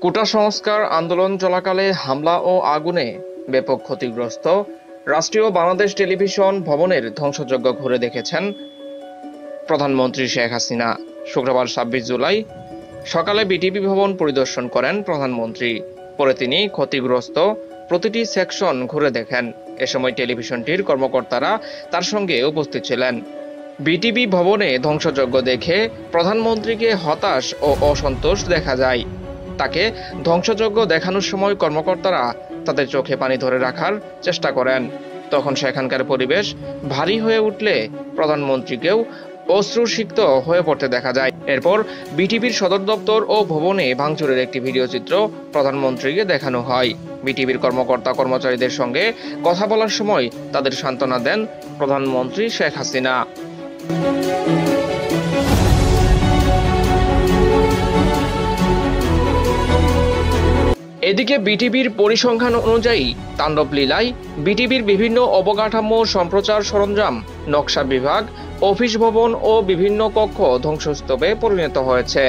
কোটা সংস্কার আন্দোলন চলাকালে হামলা ও আগুনে ব্যাপক ক্ষতিগ্রস্ত রাষ্ট্রীয় বাংলাদেশ টেলিভিশন ভবনের ধ্বংসযজ্ঞ ঘুরে দেখেছেন প্রধানমন্ত্রী শেখ হাসিনা। শুক্রবার ২৬ জুলাই সকালে বিটিভি ভবন পরিদর্শন করেন প্রধানমন্ত্রী। পরে তিনি ক্ষতিগ্রস্ত প্রতিটি সেকশন ঘুরে দেখেন। এ সময় টেলিভিশনটির কর্মকর্তারা তার সঙ্গে উপস্থিত ছিলেন। বিটিভি ভবনে ধ্বংসযজ্ঞ দেখে প্রধানমন্ত্রীকে হতাশ ও অসন্তোষ দেখা যায়। তাকে ধ্বংসযজ্ঞ দেখানোর সময় কর্মকর্তারা তাদের চোখে পানি ধরে রাখার চেষ্টা করেন। তখন সেখানকার পরিবেশ ভারী হয়ে উঠলে প্রধানমন্ত্রীকেও অশ্রুসিক্ত হয়ে পড়তে দেখা যায়। এরপর বিটিভির সদর দপ্তর ও ভবনে ভাঙচুরের একটি ভিডিও চিত্র প্রধানমন্ত্রীকে দেখানো হয়। বিটিভির কর্মকর্তা কর্মচারীদের সঙ্গে কথা বলার সময় তাদের সান্ত্বনা দেন প্রধানমন্ত্রী শেখ হাসিনা। এদিকে বিটিভির পরিসংখ্যান অনুযায়ী তাণ্ডব লীলায় বিটিভির বিভিন্ন অবকাঠামো, সম্প্রচার সরঞ্জাম, নকশা বিভাগ, অফিস ভবন ও বিভিন্ন কক্ষ ধ্বংসস্তূপে পরিণত হয়েছে।